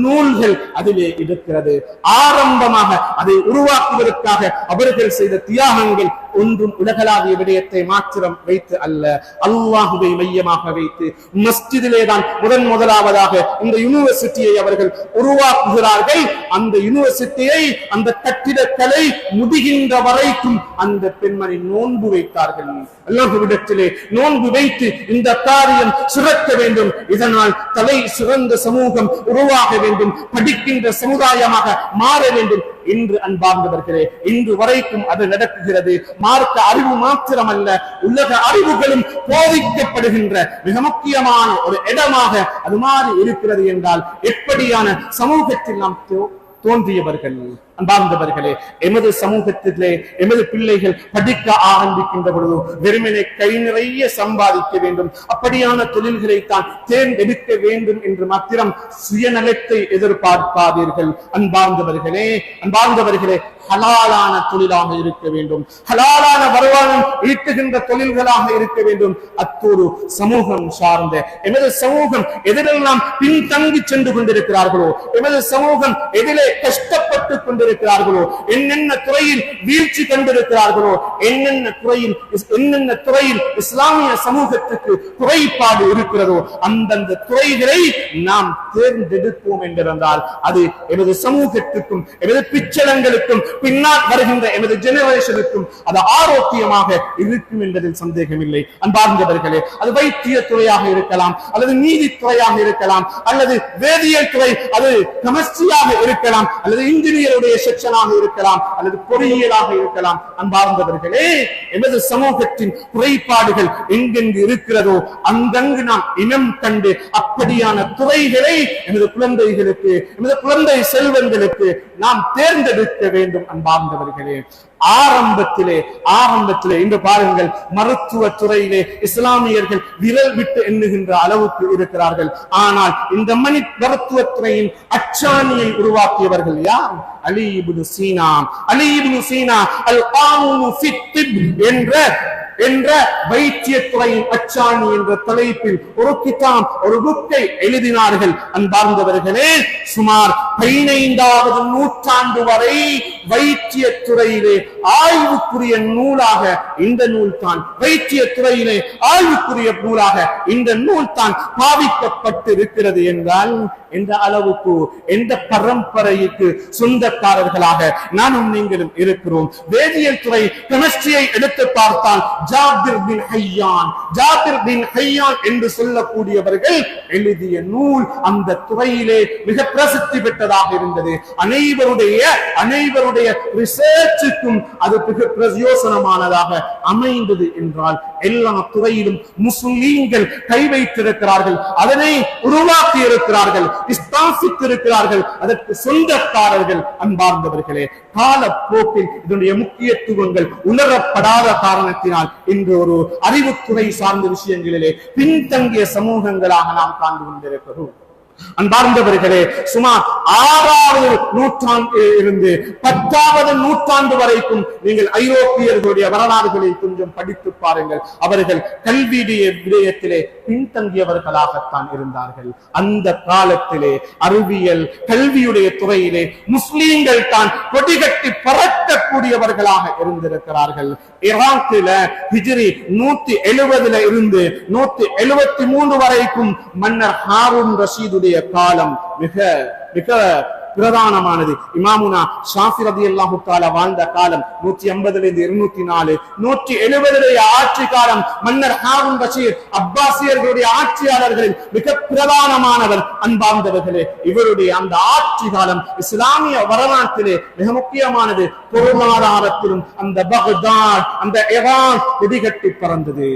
நூல்கள் அதிலே இருக்கிறது. ஆரம்பமாக அதை உருவாக்குவதற்காக அவர்கள் செய்த தியாகங்கள் ஒன்றும் உலகளாவிய விடயத்தை மாத்திரம் வைத்து அல்ல, அல்லாஹுவை மையமாக வைத்து மஸ்ஜிதிலே தான் முதலாவதாக இந்த யூனிவர்சிட்டியை அவர்கள் உருவாக்குகிறார்கள். அந்த யூனிவர்சிட்டியை, அந்த கட்டிடக்கலை முடிகின்ற வரைக்கும் அந்த பெண்மணி நோன்பு வைத்தார்கள். அல்லாஹ்விடத்திலே நோன்பு வைத்து இந்த காரியம் சிறக்க வேண்டும், இதனால் தலை சிறந்த சமூகம் உருவாக வேண்டும், படிக்கின்ற சமுதாயமாக மாற வேண்டும் என்று அன்பார்ந்தவர்களே இன்று வரைக்கும் அது நடக்குகிறது. மார்க்க அறிவு மாத்திரமல்ல, உலக அறிவுகளும் போதிக்கப்படுகின்ற மிக முக்கியமான ஒரு இடமாக அது மாறி இருக்கிறது என்றால் எப்படியான சமூகத்தில் நாம் தோன்றியவர்கள். அன்பார்ந்தவர்களே, எமது சமூகத்திலே எமது பிள்ளைகள் படிக்க ஆரம்பிக்கின்ற பொழுது வெறுமனே கை நிறைய சம்பாதிக்க வேண்டும், அப்படியான தொழில்களை தான் தேர்ந்தெடுக்க வேண்டும் என்று மாத்திரம் சுயநலத்தை எதிர்பார்க்காதீர்கள். அன்பார்ந்தவர்களே, ஹலாலான தொழிலாக இருக்க வேண்டும், ஹலாலான வருமானம் ஈட்டுகின்ற தொழில்களாக இருக்க வேண்டும். அத்தோடு சமூகம் சார்ந்த எமது சமூகம் எதிரெல்லாம் பின்தங்கி சென்று கொண்டிருக்கிறார்களோ, எமது சமூகம் எதிலே கஷ்டப்பட்டு கொண்டிருக்கிறார்களோ, என்னென்ன துறையில் வீழ்ச்சி கண்டிருக்கிறார்களோ, என்னென்ன துறையில் இஸ்லாமிய சமூகத்துக்கு குறைபாடு இருக்கிறதோ அந்தந்த துறைகளை நாம் தேர்ந்தெடுப்போம் என்றிருந்தால் அது எமது சமூகத்துக்கும் எமது பிச்சளங்களுக்கும் பின்னால் வருகின்ற எமது ஜெனரேஷனுக்கும் அது ஆரோக்கியமாக இருக்கும் என்பதில் சந்தேகம் இல்லை. அன்பார்ந்தவர்களே, அது வைத்திய துறையாக இருக்கலாம், அல்லது நீதித்துறையாக இருக்கலாம், அல்லது வேதியியல் துறை, அது கெமிஸ்ட்ரியாக இருக்கலாம், அல்லது இன்ஜினியருடைய செக்ஷனாக இருக்கலாம், அல்லது பொறியியலாக இருக்கலாம். அன்பார்ந்தவர்களே, எமது சமூகத்தின் குறைபாடுகள் எங்கெங்கு இருக்கிறதோ அங்கங்கு நாம் இனம் கண்டு அப்படியான துறைகளை எமது குழந்தைகளுக்கு, எமது குழந்தை செல்வங்களுக்கு நாம் தேர்ந்தெடுக்க வேண்டும். அன்பார்ந்தவர்களே, ஆரம்பத்திலே இன்று பாருங்கள், மருத்துவ துறையிலே இஸ்லாமியர்கள் விரல் விட்டு எண்ணுகின்ற அளவுக்கு இருக்கிறார்கள். ஆனால் இந்த மருத்துவ துறையின் அச்சாணியை உருவாக்கியவர்கள் யார்? அலி இப்னு சீனா அல் கானூனு ஃபி திப் என்ற வைத்தியத்துறையின் அச்சாணி என்ற தலைப்பில் ஒரு கிதாப், ஒரு புக்கை எழுதினார்கள். அன்பார்ந்தவர்களே, சுமார் 15வது நூற்றாண்டு வரை வைத்தியத்துறையிலே ஆய்வுக்குரிய நூலாக இந்த நூல் தான், வைத்தியத்துறையிலே ஆய்வுக்குரிய நூலாக இந்த நூல் தான் பாவிக்கப்பட்டிருக்கிறது என்றால் எந்த அளவுக்கு, எந்த பரம்பரைக்கு சொந்தக்காரர்களாக நானும் நீங்களும் இருக்கிறோம். வேதியியல் துறை கெமிஸ்ட்ரியை எடுத்து பார்த்தால் ஜாபிர் பின் ஹையான் என்று சொல்லக்கூடியவர்கள் எழுதிய நூல் அந்த துறையிலே மிக பிரசித்தி பெற்றதாக இருந்தது. அனைவருடைய ரிசர்ச்சுக்கும் அது மிக பிரயோசனமானதாக அமைந்தது என்றால் எல்லா துறையிலும் முஸ்லிம்கள் கை வைத்திருக்கிறார்கள், அதனை உருவாக்கி இருக்கிறார்கள், ஸ்தாபித்திருக்கிறார்கள், அதற்கு சொந்தக்காரர்கள். அன்பார்ந்தவர்களே, காலப்போக்கில் இதனுடைய முக்கியத்துவங்கள் உணரப்படாத காரணத்தினால் இன்று ஒரு அறிவுத்துறை சார்ந்த விஷயங்களிலே பின்தங்கிய சமூகங்களாக நாம் காண்டு கொண்டிருக்கிறோம். அன்பார்ந்தவர்களே, சுமார் 6வது நூற்றாண்டில் இருந்து 10வது நூற்றாண்டு வரைக்கும் நீங்கள் ஐரோப்பியர்களுடைய வரலாறுகளை கொஞ்சம் படித்து பாருங்கள். அவர்கள் கல்வியுடைய விடயத்திலே பின்தங்கியவர்களாகத்தான் இருந்தார்கள். அந்த காலத்திலே அறிவியல் கல்வியுடைய துறையிலே முஸ்லிம்கள் தான் கொடிகட்டி பறக்கக்கூடியவர்களாக இருந்திருக்கிறார்கள். ஈராக்கில ஹிஜ்ரி 170 இருந்து 173 வரைக்கும் மன்னர் ஹாரூன் ரஷீதுடைய காலம் மிக மிக பிரதானமானது. இமாமுனா ஷாஃபி ரலியல்லாஹு தஆலா வாழ்ந்த காலம் 150 இருந்து 204. 170 ஆட்சி காலம் மன்னர் ஹாரூன் ரஷீத் அப்பாசியர்களுடைய ஆட்சியாளர்களில் மிக பிரதானமானவர். அன்பார்ந்தவர்களே, இவருடைய அந்த ஆட்சி காலம் இஸ்லாமிய வரலாற்றிலே மிக முக்கியமானது. பொருளாதாரத்திலும் அந்த பக்தாத், அந்த ஈரான் கொடிகட்டி பறந்தது.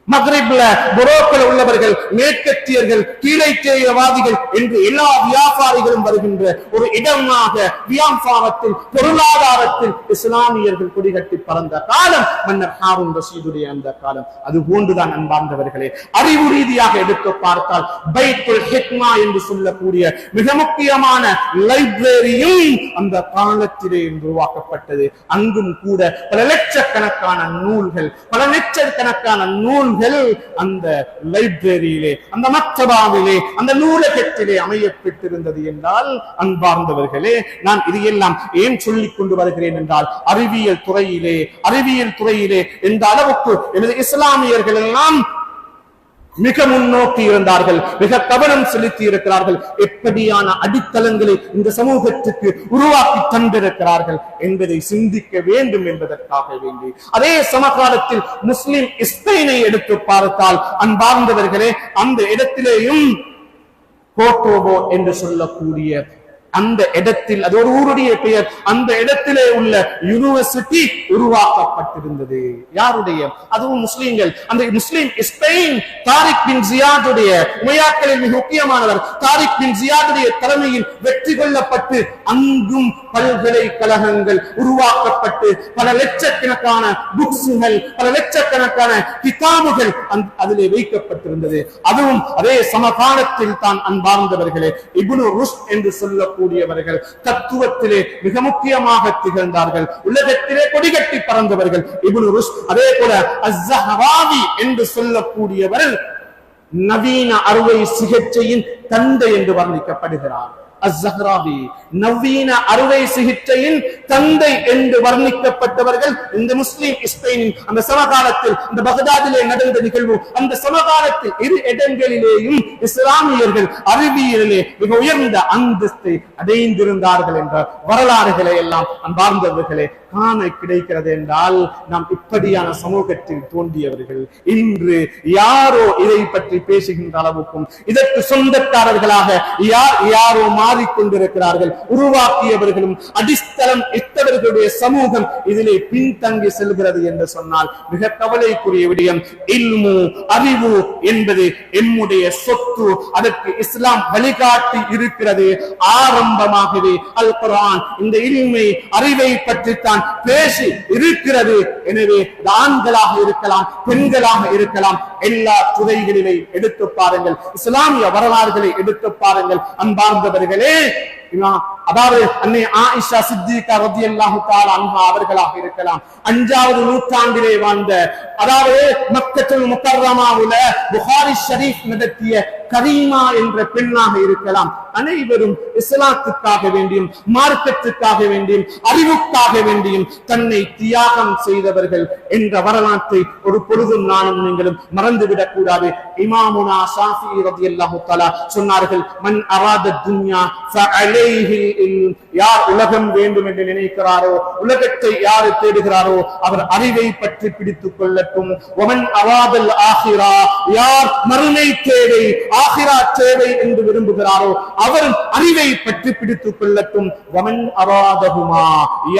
மக்ரிப்ல மொரோக்கோல உள்ளவர்கள், மேற்கத்தியர்கள், கீழைத்தேயவாதிகள் என்று எல்லா வியாபாரிகளும் வருகின்ற ஒரு இடமாக வியாபாரத்தில், பொருளாதாரத்தில் இஸ்லாமியர்கள் கொடிகட்டி பறந்த காலம் மன்னர் ஹாரூன் ரஷீதுடைய அந்த காலம். அது போன்றுதான் அன்பார்ந்தவர்களே, அறிவு ரீதியாக எடுத்து பார்த்தால் பைத்துல் ஹிக்மா என்று சொல்லக்கூடிய மிக முக்கியமான லைப்ரரியும் அந்த காலத்திலே உருவாக்கப்பட்டது. அங்கும் கூட பல லட்சக்கணக்கான நூல்கள் அந்த லைப்ரரியிலே, அந்த மக்தபாவிலே, அந்த நூலகத்திலே அமையப்பட்டிருந்தது என்றால் அன்பார்ந்தவர்களே, நான் இதையெல்லாம் ஏன் சொல்லிக் கொண்டு வருகிறேன் என்றால் அறிவியல் துறையிலே எந்த அளவுக்கு எனது இஸ்லாமியர்கள் எல்லாம் மிக முன்னோக்கி இருந்தார்கள், மிக கவனம் செலுத்தி இருக்கிறார்கள், எப்படியான அடித்தளங்களை இந்த சமூகத்துக்கு உருவாக்கி தந்திருக்கிறார்கள் என்பதை சிந்திக்க வேண்டும் என்பதற்காக வேண்டி. அதே சமகாலத்தில் முஸ்லிம் ஸ்பெயினை எடுத்து பார்த்தால் அன்பார்ந்தவர்களே, அந்த இடத்திலேயும் கோட்டோவோ என்று சொல்லக்கூடிய அந்த இடத்தில், அது ஒரு ஊருடைய பெயர், அந்த இடத்திலே உள்ள யூனிவர்சிட்டி உருவாக்கப்பட்டிருந்தது. யாருடைய? அதுவும் முஸ்லிம்கள். அந்த முஸ்லிம் ஸ்பெயின் தாரிக் பின் ஜியாதுடைய, உமையாக்களில் மிக முக்கியமானவர் தாரிக் பின் ஜியாதுடைய தலைமையில் வெற்றி கொள்ளப்பட்டு அங்கும் பல்கலைக்கழகங்கள் உருவாக்கப்பட்டு பல லட்சக்கணக்கான புக்ஸுகள், பல லட்சக்கணக்கான கிதாபுகள் அதிலே வைக்கப்பட்டிருந்தது. அதுவும் அதே சமகாலத்தில் தான் அன்பார்ந்தவர்களே இப்னு ருஷ்த் என்று சொல்லக்கூடிய தத்துவத்திலே மிக முக்கியமாக திகழ்ந்தார்கள். உலகத்திலே கொடிகட்டி பறந்தவர்கள் இப்னு ருஷ்த். அதே போல அஸ்-ஸஹ்ராவி என்று சொல்லக்கூடியவர் நவீன அறுவை சிகிச்சையின் தந்தை என்று வர்ணிக்கப்படுகிறார். அஸ்-ஸஹ்ராவி நவீன அறுவை சிகிச்சையின் தந்தை என்று வர்ணிக்கப்பட்டவர்கள் இந்த முஸ்லிம் ஸ்பெயினின் அந்த சமகாலத்தில், இந்த பகதாதிலே நடந்த நிகழ்வு, அந்த சமகாலத்தில் இரு இடங்களிலேயும் இஸ்லாமியர்கள் அறிவியலிலே மிக உயர்ந்த அந்தஸ்தை அடைந்திருந்தார்கள் என்ற வரலாறுகளை எல்லாம் அன்பார்ந்தவர்களே காண கிடைக்கிறது. என்றால் நாம் இப்படியான சமூகத்தில் தோன்றியவர்கள் இன்று யாரோ இதை பற்றி பேசுகின்ற அளவுக்கும், இதற்கு சொந்தக்காரர்களாக யாரோ மாறி மாறிக்கொண்டிருக்கிறார்கள். உருவாக்கியவர்களும் அடிஸ்தளம் இட்டவர்களுடைய சமூகம் இதிலே பின்தங்கி செல்கிறது என்று சொன்னால் மிக கவலைக்குரிய விடயம். இல்மு, அறிவு என்பது எம்முடைய சொத்து. அதற்கு இஸ்லாம் வழிகாட்டி இருக்கிறது. ஆரம்பமாகவே அல் குர்ஆன் இந்த இல்மை, அறிவை பற்றித்தான் பேசி இருக்கிறது. எனவே ஆண்களாக இருக்கலாம், பெண்களாக இருக்கலாம், எல்லா துறைகளிலே எடுத்து பாருங்கள், இஸ்லாமிய வரலாறுகளை எடுத்து பாருங்கள். அன்பார்ந்தவர்களே, அதாவது அன்னை ஆயிஷா சித்திகா ரலியல்லாஹு தஆலா அன்ஹா அவர்களாக இருக்கலாம். 5வது நூற்றாண்டிலே வாழ்ந்த, அதாவது மக்கத்துல் முக்கர்ரமாவுல புகாரி ஷரீஃப் நடத்திய கரீமா என்ற பெண்ணாக இருக்கலாம். அனைவரும் இஸ்லாத்துக்காக வேண்டியும், மார்க்கத்துக்காக வேண்டியும், அறிவுக்காக வேண்டியும் தன்னை தியாகம் செய்தவர்கள் என்ற வரலாற்றை ஒரு பொழுதும் நானும் நீங்களும் மறந்துவிடக் கூடாது. இமாமுனா ஷாஃபிஈ ரலியல்லாஹு தஆலா சொன்னார்கள், மன் அராத துன்யா ஃபஅலைஹி இல்ம். யார் உலகம் வேண்டும் என்று நினைக்கிறாரோ, உலகத்தை யார் தேடுகிறாரோ அவர் அறிவை பற்றி பிடித்துக் கொள்ளட்டும். வமன் அராதல் ஆஹிரா, யார் மறுமை தேவை, ஆஹிரா தேவை என்று விரும்புகிறாரோ அவர் அறிவை பற்றி பிடித்துக் கொள்ளட்டும். வமன் அராதஹுமா,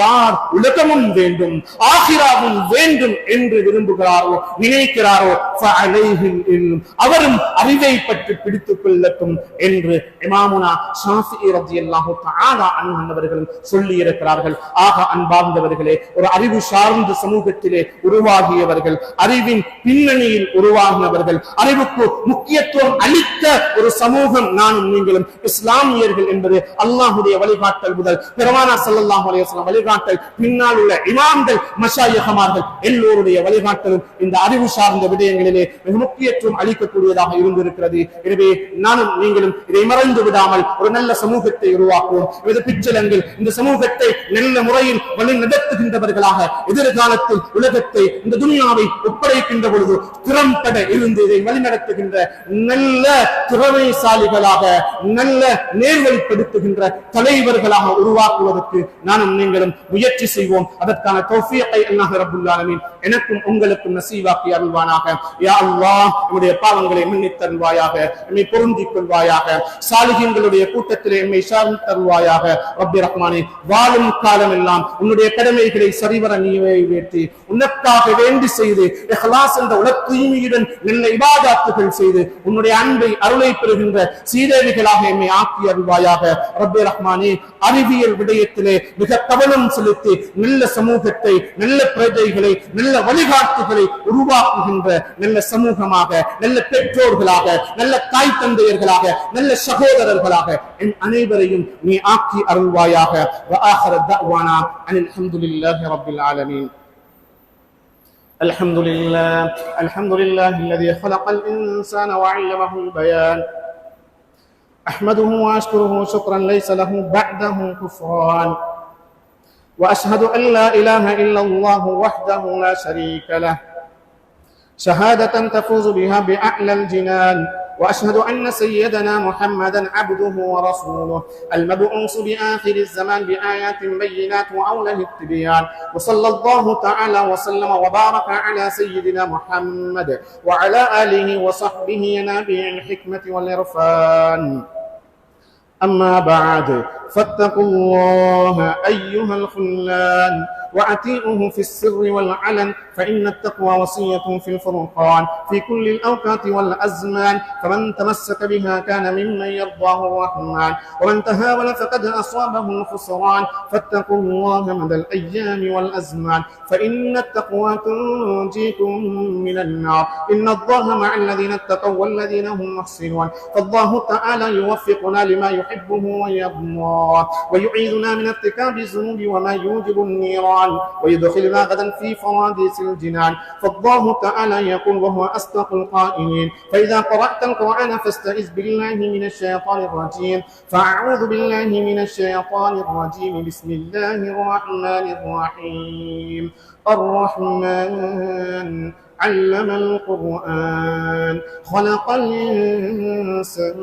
யார் உலகமும் வேண்டும், ஆஹிராவும் வேண்டும் என்று விரும்புகிறாரோ, நினைக்கிறாரோ ஃபஅலைஹில் இல்ம், அவரும் அறிவை பற்றி பிடித்துக் கொள்ளட்டும் என்று இமாமுனா ஷாஃபிஈ ரலியல்லாஹு தஆலா அன்ஹு அவர்களும் சொல்லி இருக்கிறார்கள். ஆக அன்பார்ந்தவர்களே, ஒரு அறிவு சார்ந்த சமூகத்திலே உருவாகியவர்கள், அறிவின் பின்னணியில் உருவாகினவர்கள், அறிவுக்கு முக்கியத்துவம் அளித்த ஒரு சமூகம் நானும் நீங்களும் இஸ்லாமியர்கள் என்பது அல்லாஹ்வுடைய வழிகாட்டல் முதல் பெருமானா ஸல்லல்லாஹு அலைஹி வஸல்லம் வழிகாட்டல், பின்னால் உள்ள இமாம்கள், மஷாயிஹமார்கள் எல்லோருடைய வழிகாட்டலும் இந்த அறிவு சார்ந்த விடயங்களிலே மிக முக்கியத்துவம் அளிக்கக்கூடியதாக இருந்திருக்கிறது. எனவே நானும் நீங்களும் இதை மறந்து விடாமல் ஒரு நல்ல சமூகத்தை உருவாக்குவோம். பிச்சலங்கள் இந்த சமூகத்தை நல்ல முறையில் வழி நடத்துகின்றவர்களாக எதிர்காலத்தில் உலகத்தை, இந்த துனியாவை ஒப்படைக்கின்ற பொழுது திறம்பட இருந்து இதை வழிநடத்துகின்ற நல்ல திறமைசாலிகளாக, நல்ல நேர்வழிப்படுத்துகின்ற தலைவர்களாக உருவாக்குவதற்கு நானும் நீங்களும் முயற்சி செய்வோம். அதற்கான தௌஃபீகை அல்லாஹ் ரப்புல் ஆலமீன் எனக்கும் உங்களுக்கும் நசீவாக்கி அருள்வானாக. யா அல்லாஹ், நம்முடைய பாவங்களை மன்னித் தருவாயாக, நம்மை பொருந்திக் கொள்வாயாக, சாலிஹீன்களுடைய கூட்டத்திலே நம்மை சார்ந்து தருவாயாக. ரப்பி ரஹ்மானே, வாழும் காலம் எல்லாம் உன்னுடைய கடமைகளை சரிவர நிறைவேற்றி உனக்காக வேண்டி செய்து இஹ்லாஸ் என்ற உலக தூய்மையுடன் நல்ல இபாதத்துகள் செய்து உன்னுடைய அன்பை, அருளை பெறுகின்ற சீதேவிகளாக எம்மை ஆக்கி அருள்வாயாக. ரப்பி ரஹ்மானே, அறிவியல் விடயத்திலே மிக கவனம் செலுத்தி நல்ல சமூகத்தை, நல்ல பிரஜைகளை, நல்ல வழிகாட்டுகளை உருவாக்குகின்ற நல்ல சமூகமாக, நல்ல பெற்றோர்களாக, நல்ல தாய் தந்தையர்களாக, நல்ல சகோதரர்களாக என் அனைவரையும் நீ ஆக்கி அருள்வாயாக. وآخر الدعوانا أن الحمد لله رب العالمين. الحمد لله الذي خلق الإنسان وعلمه البيان. أحمده وأشكره شكرا ليس له بعده كفران. وأشهد أن لا إله إلا الله وحده لا شريك له شهادة تفوز بها بأعلى الجنان. وأشهد أن سيدنا محمدا عبده ورسوله المبعوث بآخر الزمان بآيات بينات وأوله التبيان. وصلى الله تعالى وسلم وبارك على سيدنا محمد وعلى آله وصحبه نبي الحكمة والعرفان. أما بعد، فاتقوا الله أيها الخلان وأطيعوه في السر والعلن، فإن التقوى وصية في الفرقان في كل الأوقات والأزمان. فمن تمسك بها كان ممن يرضاه الرحمن، ومن تهاون فقد أصابه الخسران. فاتقوا الله مدى الأيام والأزمان، فإن التقوى تنجيكم من النار. إن الله مع الذين اتقوا والذين هم محسنون. فالله تعالى يوفقنا لما يحبه ويرضاه، ويعيذنا من ارتكاب الذنوب وما يوجب النيران، ويدخلنا غدا في فراديس الجنان. فالله تعالى يقول وهو أصدق القائلين: فإذا قرأت القرآن فاستعذ بالله من الشيطان الرجيم. فأعوذ بالله من الشيطان الرجيم. بسم الله الرحمن الرحيم. الرحمن علم القرآن خلق الإنسان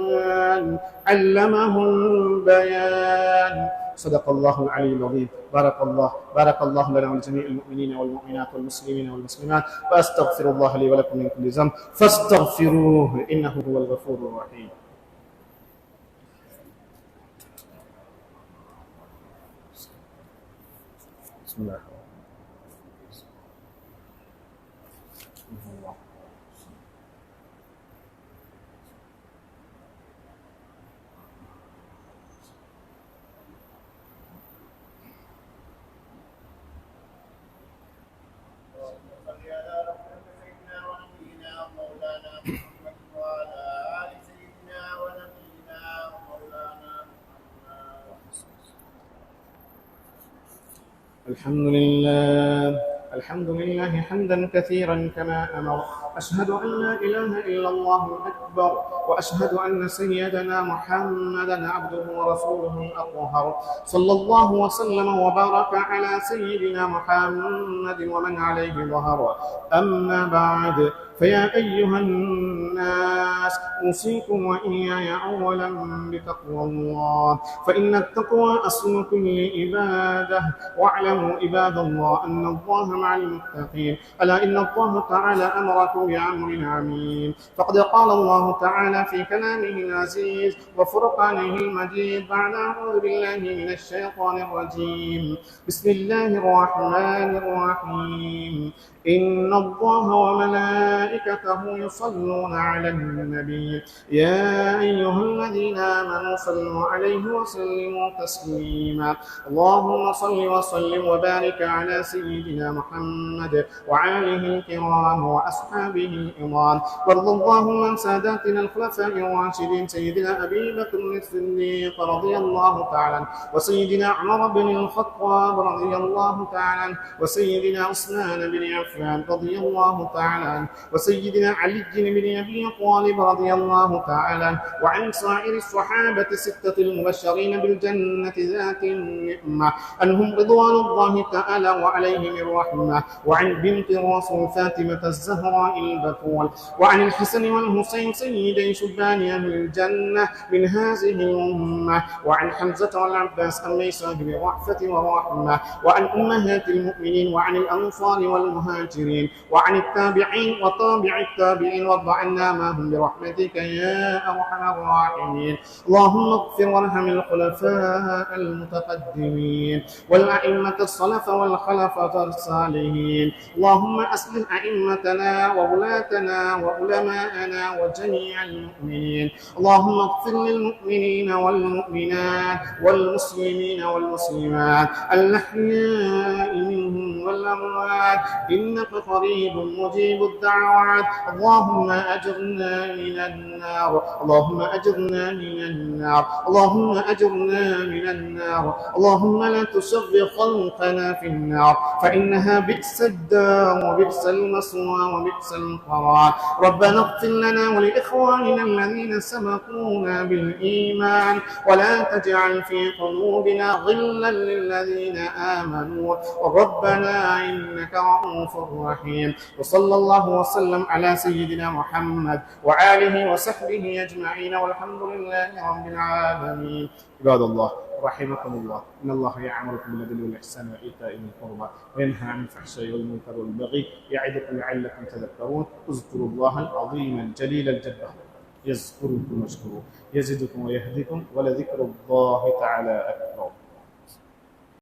علمه البيان. صدق الله العلي العظيم. بارك الله لنا ولجميع المؤمنين والمؤمنات والمسلمين والمسلمات، وأستغفر الله لي ولكم من كل ذنب فاستغفروه إنه هو الغفور الرحيم. بسم الله. الحمد لله حمدا كثيرا كما أمر. أشهد أن لا إله إلا الله أكبر، وأشهد أن سيدنا محمدا عبده ورسوله الأطهر، صلى الله وسلم وبارك على سيدنا محمد ومن عليه ظهر. أما بعد، فيا أيها الناس، أوصيكم وإياي أولا بتقوى الله، فإن التقوى أصل كل عبادة. واعلموا عباد الله أن الله مع المتقين. ألا إن الله تعالى أمركم بأمر عميم، فقد قال الله تعالى في كلامه العزيز وفرقانه المجيد بعد أعوذ بالله من الشيطان الرجيم. بسم الله الرحمن الرحيم. إن الله وملائكته يصلون على النبي، يا أيها الذين آمنوا صلوا عليه وسلموا تسليما. اللهم صل وسلم وبارك على سيدنا محمد وآله الكرام وأصحابه الكرام، وارض اللهم عن ساداتنا الخلفاء الراشدين سيدنا أبي بكر الصديق رضي الله تعالى عنه، وسيدنا عمر بن الخطاب رضي الله تعالى عنه، وسيدنا عثمان بن عفان رضي الله تعالى عنه، وسيدنا علي بن أبي طالب رضي الله تعالى عنه، وعن سائر الصحابة الستة المبشرين بالجنة ذات النعمة، عنهم رضوان الله تعالى وعليهم الرحمة، وعن بنت الرسول فاطمة الزهراء البتول، وعن الحسن والحسين سيدي شبان أهل الجنة من هذه الأمة، وعن حمزة والعباس الميسر بالرأفة والرحمة، وعن أمهات المؤمنين، وعن الأنصار والمهاجرين، وعن التابعين وتابع التابعين، وارض عنا معهم برحمتك يا أرحم الراحمين. اللهم اغفر وارحم الخلفاء المتقدمين والأئمة السلف والخلفاء الصالحين. اللهم أصلح أئمتنا وولاتنا وعلماءنا وجميع المؤمنين. اللهم اغفر للمؤمنين والمؤمنات والمسلمين والمسلمات الأحياء منهم والأموات، إنك قريب مجيب الدعوات. اللهم أجرنا من النار، اللهم أجرنا من النار، اللهم أجرنا من النار. اللهم لا تشر خلقنا في النار، فإنها بئس الدار وبئس المثوى وبئس القرار. ربنا اغفر لنا ولإخواننا الذين سبقونا بالإيمان، ولا تجعل في قلوبنا غلا للذين آمنوا، ربنا إنك رؤوف رحيم. وصلى الله وسلم على سيدنا محمد وآله وصحبه أجمعين، والحمد لله رب العالمين. عباد الله رحمكم الله، إن الله يأمركم بالعدل والإحسان وإيتاء ذي القربى وينهى عن الفحشاء والمنكر والبغي يعظكم لعلكم تذكرون. اذكروا الله العظيم الجليل الجبار يذكركم واشكروه يزدكم ويهدكم، ولذكر الله تعالى أكبر.